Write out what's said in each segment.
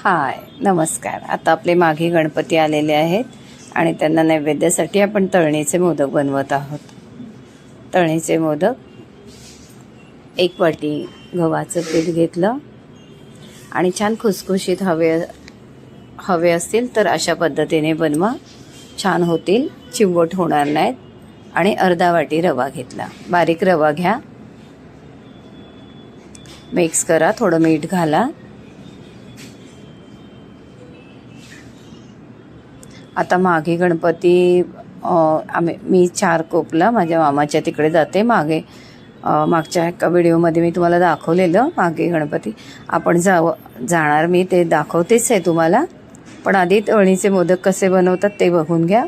हाय नमस्कार। आता आपले माघी गणपती आलेले आहेत आणि त्यांना नैवेद्यासाठी आपण तळणीचे मोदक बनवत आहोत। तळणीचे मोदक 1 वाटी गव्हाचं पीठ घेतलं आणि छान खुसखुशीत हवे असतील तर अशा पद्धतीने बनवा, छान होतील, चिवट होणार नाहीत। आणि अर्धा वाटी रवा घेतला, बारीक रवा घ्या, मिक्स करा, थोडं मीठ घाला। आता माघी गणपती मी 4 कोपला माझ्या मामाच्या तिकडे जाते। मागच्या एका व्हिडिओमध्ये मी तुम्हाला दाखवलेलं माघी गणपती। आपण जाणार, मी ते दाखवतेच आहे तुम्हाला, पण आधी तळणीचे मोदक कसे बनवतात ते बघून घ्या।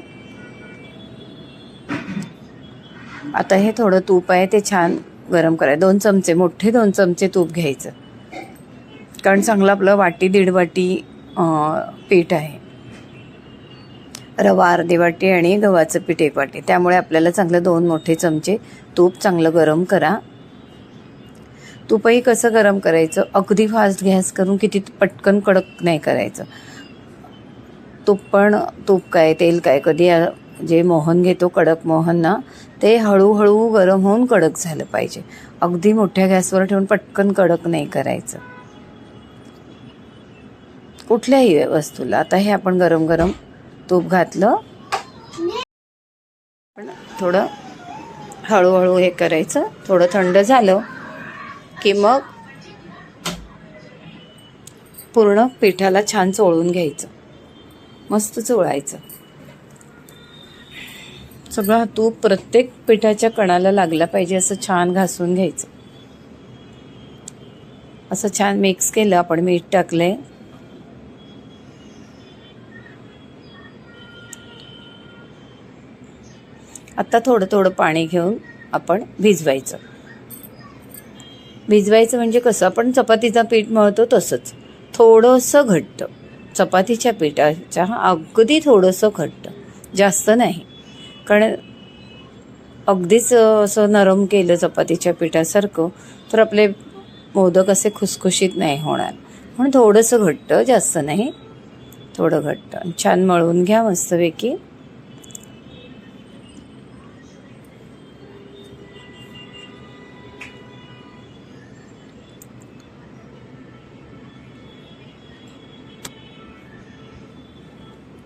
आता हे थोडं तूप आहे ते छान गरम करायचं, 2 चमचे, मोठे 2 चमचे तूप घ्यायचं, कारण चांगलं आपलं वाटी 1.5 वाटी पीठ आहे, रवा अर्धी वाटी आणि गव्हाचं पीठ 1 वाटी, त्यामुळे आपल्याला चांगलं 2 मोठे चमचे तूप चांगलं गरम करा। तूपही कसं गरम करायचं, अगदी फास्ट गॅस करून किती पटकन कडक नाही करायचं। तूप काय तेल काय, कधी जे मोहन घेतो कडक मोहन ना, ते हळूहळू गरम होऊन कडक झालं पाहिजे, अगदी मोठ्या गॅसवर ठेवून पटकन कडक नाही करायचं कुठल्याही वस्तूला। आता हे आपण गरम गरम तूप घातलं, पण थोडं हळूहळू हे करायचं, थोडं थंड झालं की मग पूर्ण पिठाला छान चोळून घ्यायचं, मस्त चोळायचं, सगळं तूप प्रत्येक पिठाच्या कणाला लागला पाहिजे असं छान घासून घ्यायचं। असं छान मिक्स केलं, आपण मीठ टाकलंय, आता थोडं थोडं पाणी घेऊन आपण भिजवायचं म्हणजे कसं, आपण चपातीचं पीठ मळतो तसंच, थोडंसं घट्ट, चपातीच्या पिठाच्या अगदी थोडंसं घट्ट, जास्त नाही, कारण अगदीच असं नरम केलं चपातीच्या पिठासारखं तर आपले मोदक असे खुसखुशीत नाही होणार, म्हणून थोडंसं घट्ट, जास्त नाही, थोडं घट्ट, छान मळून घ्या मस्तपैकी।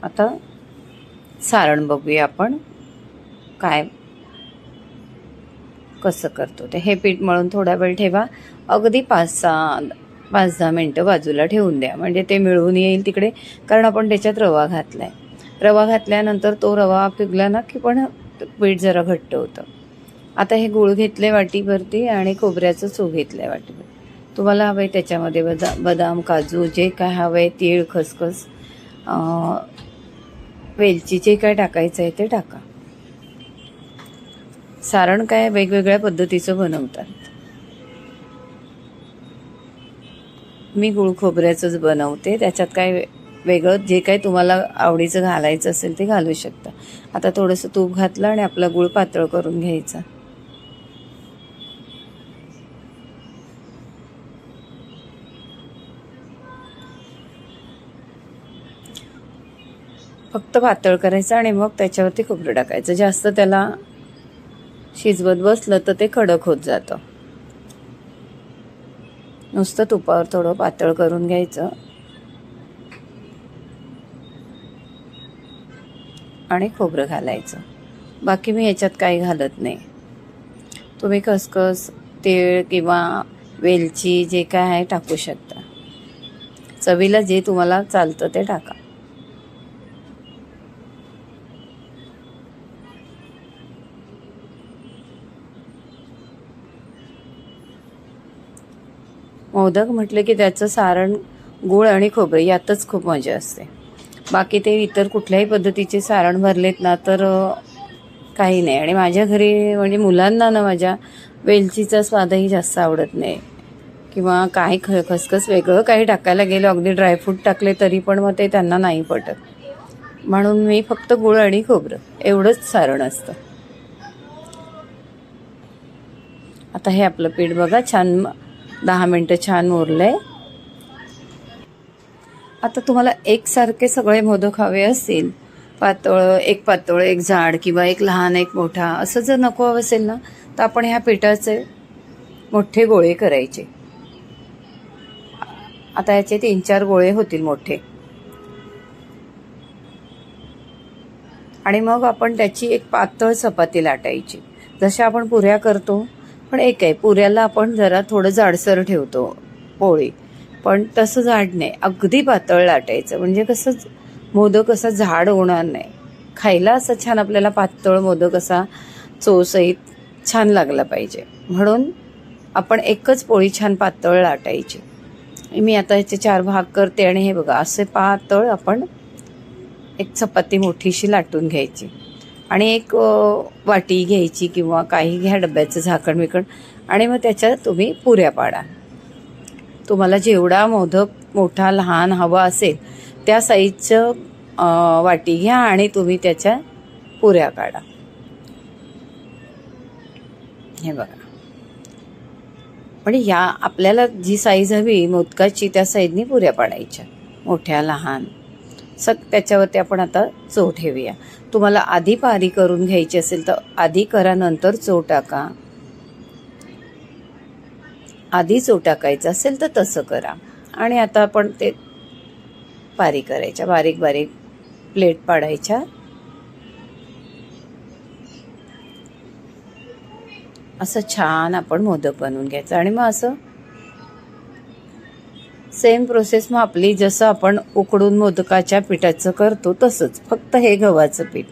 आता सारण बघूया आपण काय कसं करतो ते। हे पीठ मळून थोडा वेळ ठेवा, अगदी 5-10 मिनटं बाजूला ठेवून द्या, म्हणजे ते मिळून येईल तिकडे, कारण आपण त्याच्यात रवा घातलाय। रवा घातल्यानंतर तो रवा पिघला ना की पण पीठ जरा घट्ट होतं। आता हे गूळ घेतले वाटीभरती आणि खोबऱ्याचं चूर घेतलंय वाटीभर, तुम्हाला हवंय त्याच्यामध्ये बदाम काजू जे काय हवंय, तीळ खसखस वेलची जे काय टाकायचं आहे ते टाका। सारण काय वेगवेगळ्या पद्धतीचं बनवतात, मी गूळ खोबऱ्याचंच बनवते, त्याच्यात काय वेगळं जे काय तुम्हाला आवडीचं घालायचं असेल ते घालू शकता। आता थोडंसं तूप घातलं आणि आपला गूळ पातळ करून घ्यायचा, फक्त पातळ करायचं आणि मग त्याच्यावरती खोबरं टाकायचं, जास्त त्याला शिजवत बसलं तर ते कडक होत जातं। नुसतं तुपावर थोडं पातळ करून घ्यायचं आणि खोबरं घालायचं, बाकी मी याच्यात काही घालत नाही। तुम्ही खसखस, तीळ किंवा वेलची जे काय आहे टाकू शकता, चवीला जे तुम्हाला चालतं ते टाका। मोदक म्हटले की त्याचं सारण गूळ आणि खोबरे यातच खूप मजा असते, बाकी ते इतर कुठल्याही पद्धतीचे सारण भरलेत ना तर काही नाही। आणि माझ्या घरी म्हणजे मुलांना ना माझ्या वेलचीचा स्वादही जास्त आवडत नाही, किंवा काही खसखस वेगळं काही टाकायला गेलं, अगदी ड्रायफ्रूट टाकले तरी पण मग ते त्यांना नाही पटत, म्हणून मी फक्त गूळ आणि खोबरं एवढंच सारण असतं। आता हे आपलं पीठ बघा छान 10 मिनटं छान मुरलंय, आता तुम्हाला एकसारखे सगळे मोदक हवे असतील, एक पातळ एक जाड किंवा एक लहान एक मोठा, असं जर नको हवं असेल ना, तर आपण ह्या पिठाचे मोठे गोळे करायचे. आता याचे 3-4 गोळे होतील मोठे. आणि मग आपण त्याची एक पातळ चपाती लाटायची, जशा आपण पुऱ्या करतो. पण एक आहे, पुऱ्याला आपण जरा थोडं जाडसर ठेवतो पोळी, पण तसं जाड नाही, अगदी पातळ लाटायचं. म्हणजे कसं मोदक असा जाड होणार नाही, खायला असं छान आपल्याला पातळ मोदक असा चवसहित छान लागला पाहिजे. म्हणून आपण एकच पोळी छान पातळ लाटायची. मी आता याचे 4 भाग करते आणि हे बघा असे पातळ आपण एक चपाती मोठीशी लाटून घ्यायची आणि एक वाटी घ्यायची किंवा काही घ्या डब्याचं झाकण बिकण, आणि मग त्याच्यात तुम्ही पुऱ्या पाडा. तुम्हाला जेवढा मोदक मोठा लहान हवा असेल त्या साईजचं वाटी घ्या आणि तुम्ही त्याच्या पुऱ्या काढा. हे बघा, म्हणजे या आपल्याला जी साईज हवी मोदकाची त्या साईजनी पुऱ्या पाडायच्या, मोठ्या लहान. त्याच्यावरती आपण आता चव ठेवूया. तुम्हाला आधी पारी करून घ्यायची असेल तर आधी करा, नंतर चव टाका. आधी चव टाकायचं असेल तर तसं करा. आणि आता आपण ते पारी करायच्या, बारीक बारीक प्लेट पाडायच्या. असं छान आपण मोदक बनवून घ्यायचं. आणि मग असं सेम प्रोसेस मग आपली जसं आपण उकडून मोदकाच्या पिठाचं करतो तसंच, फक्त हे गव्हाचं पीठ.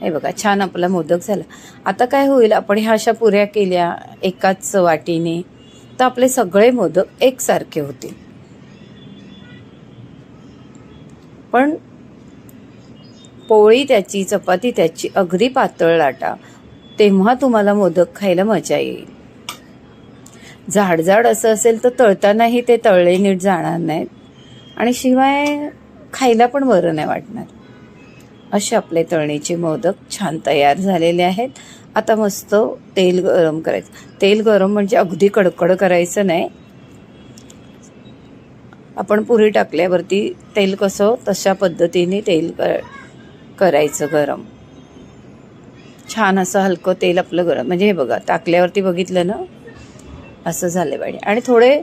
हे बघा छान आपला मोदक झाला. आता काय होईल, आपण ह्या अशा पुऱ्या केल्या एकाच वाटीने तर आपले सगळे मोदक एकसारखे होतील. पण पोळी त्याची, चपाती त्याची अगदी पातळ लाटा, तेव्हा तुम्हाला मोदक खायला मजा येईल. जाड असं असेल तर तळतानाही ते तळले नीट जाणार नाहीत आणि शिवाय खायला पण बरं नाही वाटणार. असे आपले तळणीचे मोदक छान तयार झालेले आहेत. आता मस्त तेल गरम करायचं. तेल गरम म्हणजे अगदी कडकड करायचं नाही. आपण पुरी टाकल्यावरती तेल कसं तशा पद्धतीने तेल करायचं गरम. छान असं हलकं तेल आपलं गरम, म्हणजे हे बघा टाकल्यावरती बघितलं ना असं झालं पाहिजे. आणि थोडे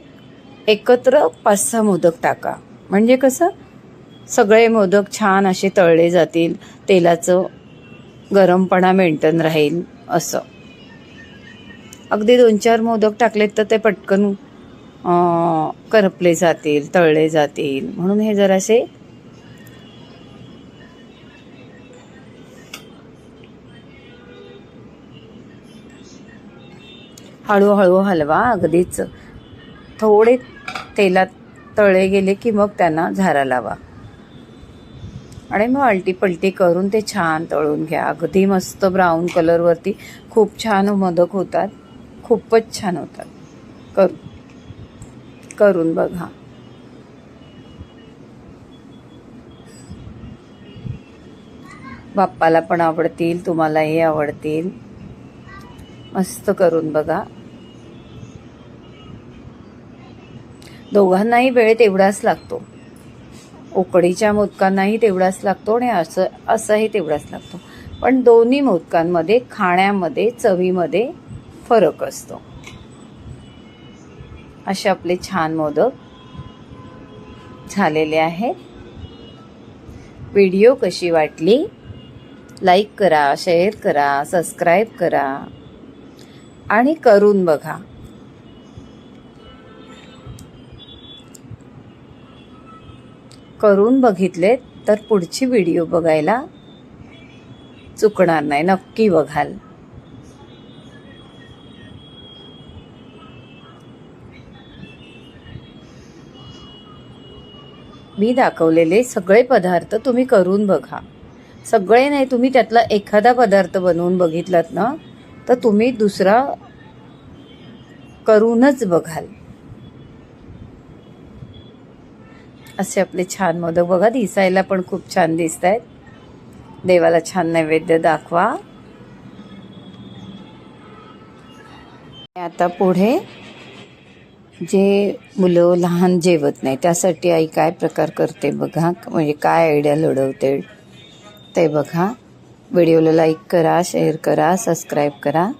एकत्र 5-6 मोदक टाका, म्हणजे कसं सगळे मोदक छान असे तळले जातील, तेलाचं गरमपणा मेंटेन राहील. असं अगदी 2-4 मोदक टाकलेत तर ते पटकन करपले जातील, तळले जातील. म्हणून हे जरासे हळूहळू हलवा. अगदीच थोडे तेलात तळले गेले की मग त्यांना झारा लावा आणि मग आलटी-पलटी करून ते छान तळून घ्या. अगदी मस्त ब्राऊन कलरवरती खूप छान मोदक होतात, खूपच छान होतात. करून बघा. बाप्पाला पण आवडतील, तुम्हालाही आवडतील. मस्त करून बघा. दोघांनाही वेळ तेवढाच लागतो, उकडीच्या मोदकांनाही तेवढाच लागतो आणि असंही तेवढाच लागतो. पण दोन्ही मोदकांमध्ये खाण्यामध्ये चवीमध्ये फरक असतो. असे आपले छान मोदक झालेले आहेत. व्हिडिओ कशी वाटली लाईक करा, शेअर करा, सबस्क्राईब करा आणि करून बघा. करून बघितले तर पुढची व्हिडिओ बघायला चुकणार नाही, नक्की बघाल. मी दाखवलेले सगळे पदार्थ तुम्ही करून बघा. सगळे नाही, तुम्ही त्यातला एखादा पदार्थ बनवून बघितलात ना तर तुम्ही दुसरा करूनच बघाल. असे आपले छान मोदक बघा, दिसायला पण खूप छान दिसत आहेत. देवाला छान नैवेद्य दाखवा. आता पुढे जे मुलं लहान जेवत नाही त्यासाठी आई काय प्रकार करते बघा, म्हणजे काय आयडिया लढवते ते बघा. व्हिडिओला लाईक करा, शेअर करा, सबस्क्राईब करा.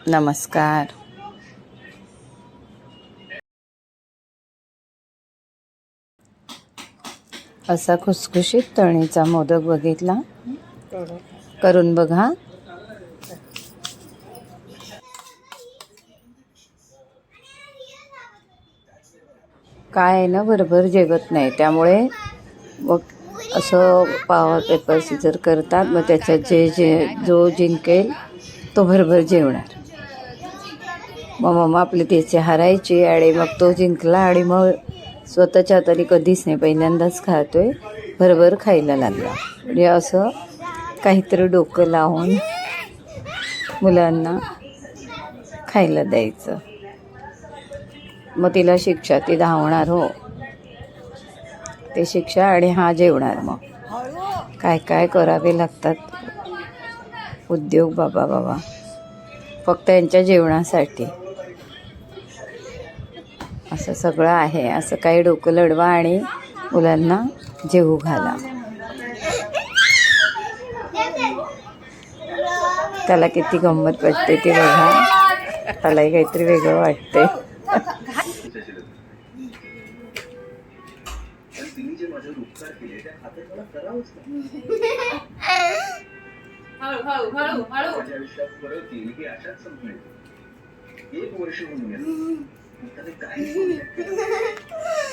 नमस्कार. असा खुसखुशीत तळणीचा मोदक बघितला, करून बघा. काय आहे ना, भरभर जेवत नाही त्यामुळे मग असं पाव पेपर सीजर करतात. मग त्याच्यात जो जिंकेल तो भरभर जेवणार. मग मम्मा आपली त्याची हारायची आणि मग तो जिंकला आणि मग स्वतःच्या हाताने कधीच नाही, पहिल्यांदाच खातोय, भरभर खायला लागला. म्हणजे असं काहीतरी डोकं लावून मुलांना खायला द्यायचं. मग तिला शिक्षा, ती धावणार हो, ते शिक्षा आणि हा जेवणार. मग काय काय करावे लागतात उद्योग बाबा बाबा, फक्त यांच्या जेवणासाठी. असं सगळं आहे. असं काही डोकं लढवा आणि मुलांना जेवू घाला. त्याला किती गंमत वाटते ती बघा, त्यालाही काहीतरी वेगळं वाटते.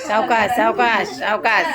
सावकाश सावकाश सावकाश.